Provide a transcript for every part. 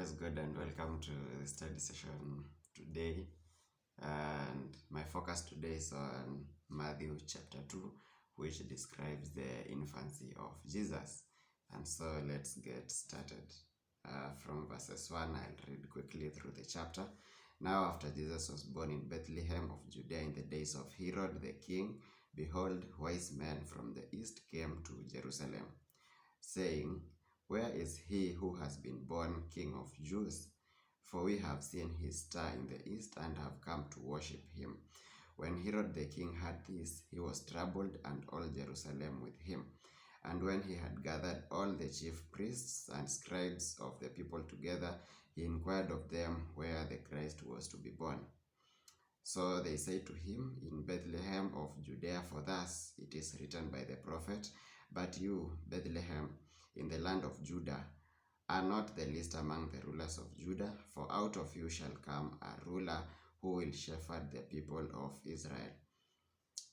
Praise God and welcome to the study session today. And my focus today is on Matthew chapter 2, which describes the infancy of Jesus. And so let's get started. From verses 1, I'll read quickly through the chapter. Now, after Jesus was born in Bethlehem of Judea in the days of Herod the king, behold, wise men from the east came to Jerusalem, saying, Where is he who has been born King of Jews? For we have seen his star in the east and have come to worship him. When Herod the king heard this, he was troubled, and all Jerusalem with him. And when he had gathered all the chief priests and scribes of the people together, he inquired of them where the Christ was to be born. So they said to him, In Bethlehem of Judea, for thus it is written by the prophet, But you, Bethlehem, in the land of Judah, are not the least among the rulers of Judah, for out of you shall come a ruler who will shepherd the people of Israel.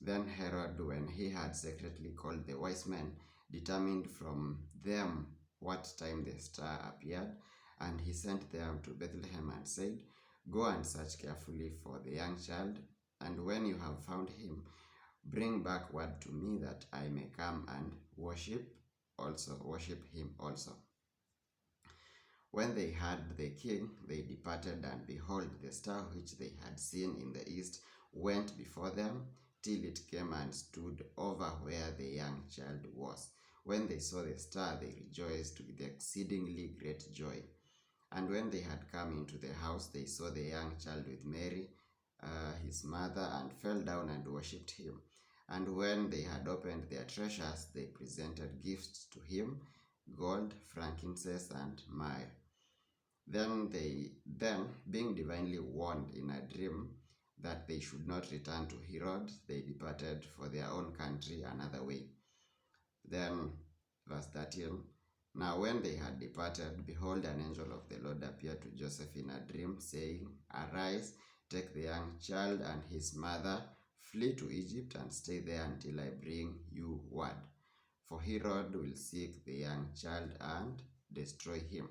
Then Herod, when he had secretly called the wise men, determined from them what time the star appeared, and he sent them to Bethlehem and said, Go and search carefully for the young child, and when you have found him, bring back word to me that I may come and worship him also. When they heard the king, they departed, and behold, the star which they had seen in the east went before them, till it came and stood over where the young child was. When they saw the star, they rejoiced with exceedingly great joy. And when they had come into the house, they saw the young child with Mary, his mother, and fell down and worshipped him. And when they had opened their treasures, they presented gifts to him, gold, frankincense, and myrrh. Then, being divinely warned in a dream that they should not return to Herod, they departed for their own country another way. Then, verse 13, Now when they had departed, behold, an angel of the Lord appeared to Joseph in a dream, saying, Arise, take the young child and his mother, flee to Egypt, and stay there until I bring you word. For Herod will seek the young child and destroy him.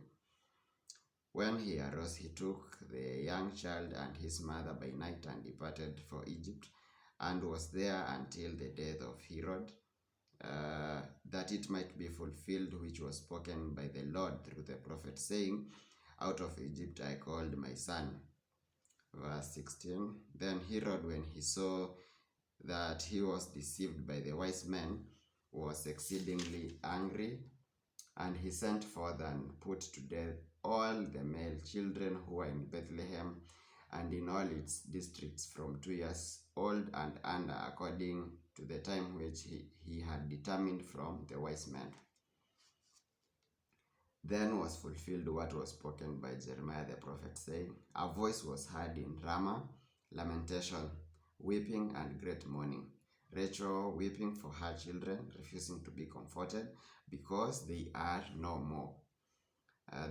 When he arose, he took the young child and his mother by night and departed for Egypt, and was there until the death of Herod, that it might be fulfilled which was spoken by the Lord through the prophet, saying, Out of Egypt I called my son. Verse 16, Then Herod, when he saw that he was deceived by the wise men, was exceedingly angry, and he sent forth and put to death all the male children who were in Bethlehem and in all its districts from 2 years old and under, according to the time which he had determined from the wise men. Then was fulfilled what was spoken by Jeremiah the prophet, saying, A voice was heard in Ramah, lamentation, weeping, and great mourning. Rachel weeping for her children, refusing to be comforted, because they are no more.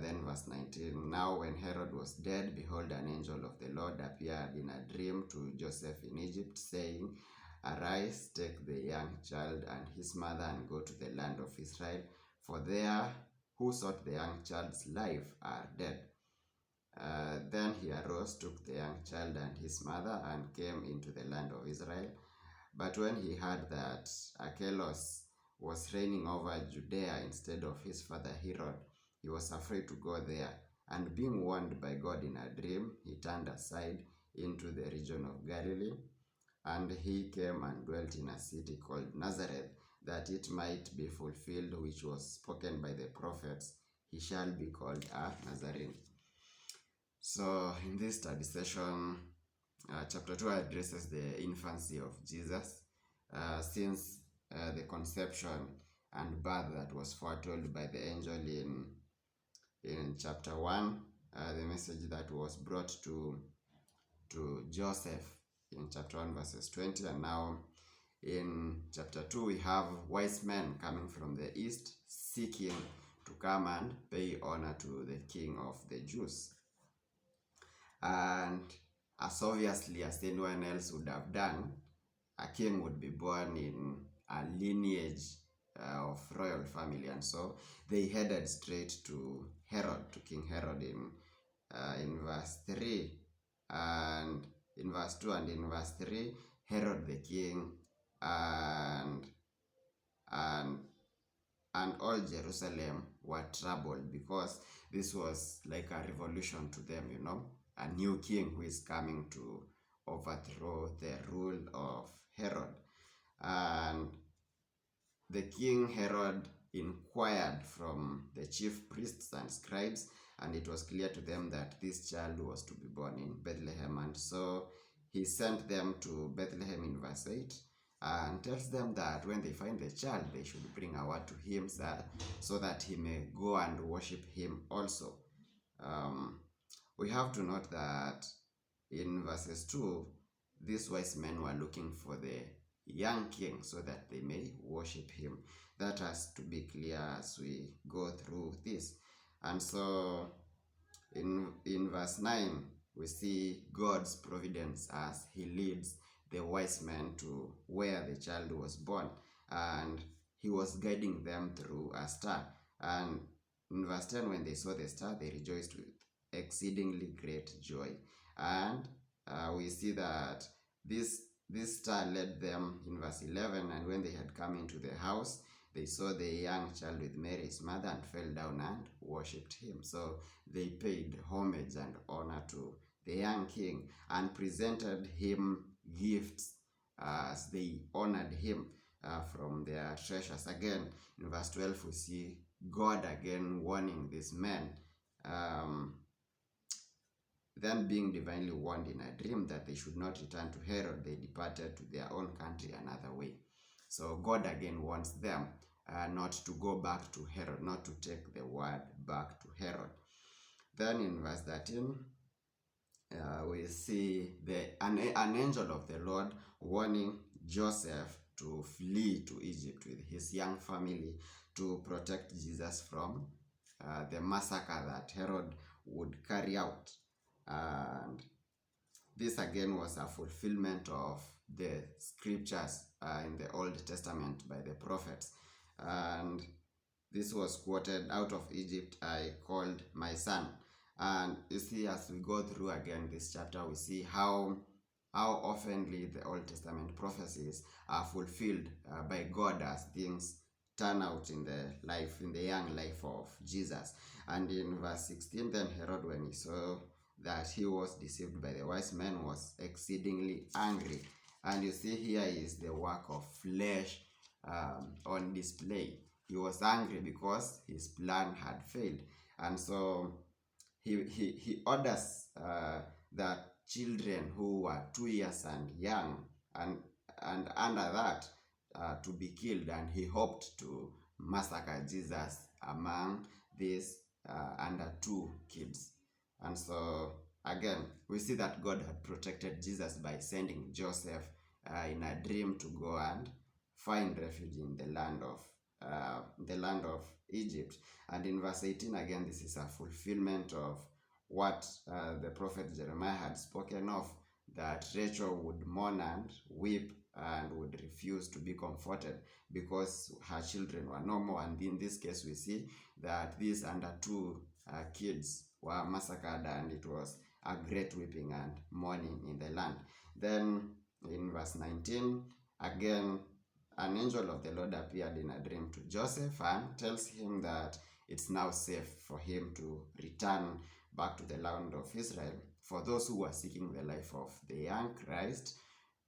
Then verse 19, Now when Herod was dead, behold, an angel of the Lord appeared in a dream to Joseph in Egypt, saying, Arise, take the young child and his mother, and go to the land of Israel, for there who sought the young child's life are dead. Then he arose, took the young child and his mother, and came into the land of Israel. But when he heard that Archelaus was reigning over Judea instead of his father Herod, he was afraid to go there, and being warned by God in a dream, he turned aside into the region of Galilee, and he came and dwelt in a city called Nazareth, that it might be fulfilled which was spoken by the prophets, he shall be called a Nazarene. So in this study session, chapter 2 addresses the infancy of Jesus, since the conception and birth that was foretold by the angel in chapter 1, the message that was brought to Joseph in chapter 1 verses 20, and now in chapter 2 we have wise men coming from the east seeking to come and pay honor to the King of the Jews. And as obviously as anyone else would have done, a king would be born in a lineage of royal family, and so they headed straight to Herod, to King Herod in verse 3 and in verse 2 and in verse 3. Herod the king and and and all Jerusalem were troubled, because this was like a revolution to them, a new king who is coming to overthrow the rule of Herod. And the king Herod inquired from the chief priests and scribes, and it was clear to them that this child was to be born in Bethlehem. And so he sent them to Bethlehem in verse 8 and tells them that when they find the child, they should bring a word to him so that he may go and worship him also. We have to note that in verses 2, these wise men were looking for the young king so that they may worship him. That has to be clear as we go through this. And so in verse 9, we see God's providence as he leads the wise men to where the child was born, and he was guiding them through a star. And in verse 10, when they saw the star, they rejoiced with exceedingly great joy. And we see that this star led them in verse 11, and when they had come into the house, they saw the young child with Mary his mother and fell down and worshipped him. So they paid homage and honor to the young king and presented him gifts as they honored him from their treasures. Again, in verse 12, we see God again warning these men. Then being divinely warned in a dream that they should not return to Herod, they departed to their own country another way. So God again warns them not to go back to Herod, not to take the word back to Herod. Then in verse 13, we see an angel of the Lord warning Joseph to flee to Egypt with his young family to protect Jesus from the massacre that Herod would carry out. And this again was a fulfillment of the scriptures in the Old Testament by the prophets. And this was quoted, "Out of Egypt I called my son." And you see, as we go through again this chapter, we see how oftenly the Old Testament prophecies are fulfilled by God as things turn out in the young life of Jesus. And in verse 16, then Herod, when he saw that he was deceived by the wise men, was exceedingly angry. And you see, here is the work of flesh on display. He was angry because his plan had failed. And so he orders that children who were 2 years and young and under that to be killed, and he hoped to massacre Jesus among these under 2 kids. And so again, we see that God had protected Jesus by sending Joseph in a dream to go and find refuge in the land of Egypt. And in verse 18, again, this is a fulfillment of what the prophet Jeremiah had spoken of, that Rachel would mourn and weep and would refuse to be comforted because her children were no more. And in this case, we see that these under 2 kids were massacred, and it was a great weeping and mourning in the land. Then in verse 19, again, an angel of the Lord appeared in a dream to Joseph and tells him that it's now safe for him to return back to the land of Israel, for those who were seeking the life of the young Christ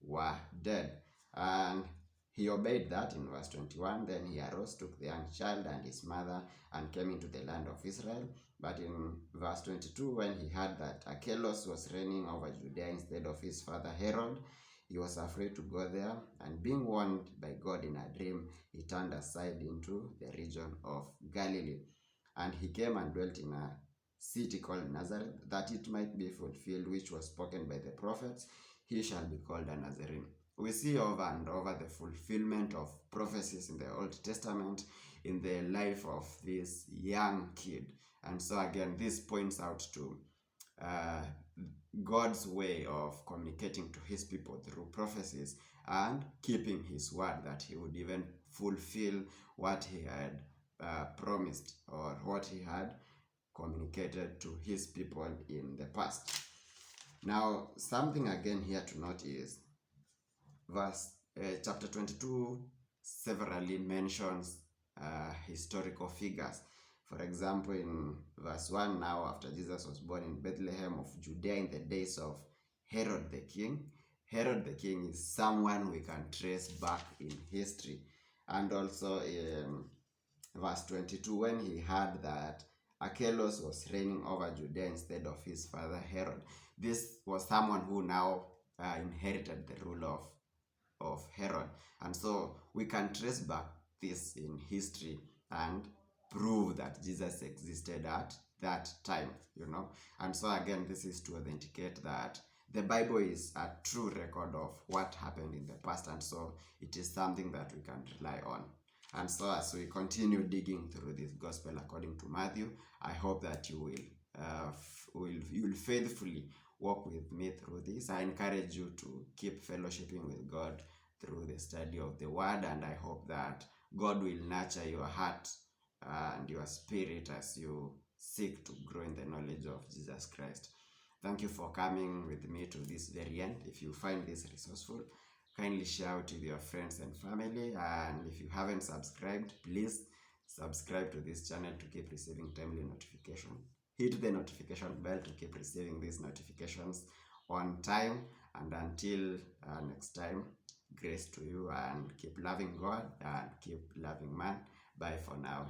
were dead. And he obeyed that in verse 21. Then he arose, took the young child and his mother, and came into the land of Israel. But in verse 22, when he heard that Archelaus was reigning over Judea instead of his father Herod, he was afraid to go there, and being warned by God in a dream, he turned aside into the region of Galilee. And he came and dwelt in a city called Nazareth, that it might be fulfilled which was spoken by the prophets, he shall be called a Nazarene. We see over and over the fulfillment of prophecies in the Old Testament in the life of this young kid. And so again, this points out to God's way of communicating to his people through prophecies and keeping his word, that he would even fulfill what he had promised, or what he had communicated to his people in the past. Now, something again here to note is chapter 22 severally mentions historical figures. For example, in verse 1, now after Jesus was born in Bethlehem of Judea in the days of Herod the king. Herod the king is someone we can trace back in history. And also in verse 22, when he heard that Archelaus was reigning over Judea instead of his father Herod. This was someone who now inherited the rule of Herod. And so we can trace back this in history and prove that Jesus existed at that time, And so again, this is to authenticate that the Bible is a true record of what happened in the past, and so it is something that we can rely on. And so as we continue digging through this gospel according to Matthew, I hope that you will faithfully walk with me through this. I encourage you to keep fellowshipping with God through the study of the word, and I hope that God will nurture your heart and your spirit as you seek to grow in the knowledge of Jesus Christ. Thank you for coming with me to this very end. If you find this resourceful, kindly share it with your friends and family. And if you haven't subscribed, please subscribe to this channel to keep receiving timely notification. Hit the notification bell to keep receiving these notifications on time. And until next time, grace to you, and keep loving God and keep loving man. Bye for now.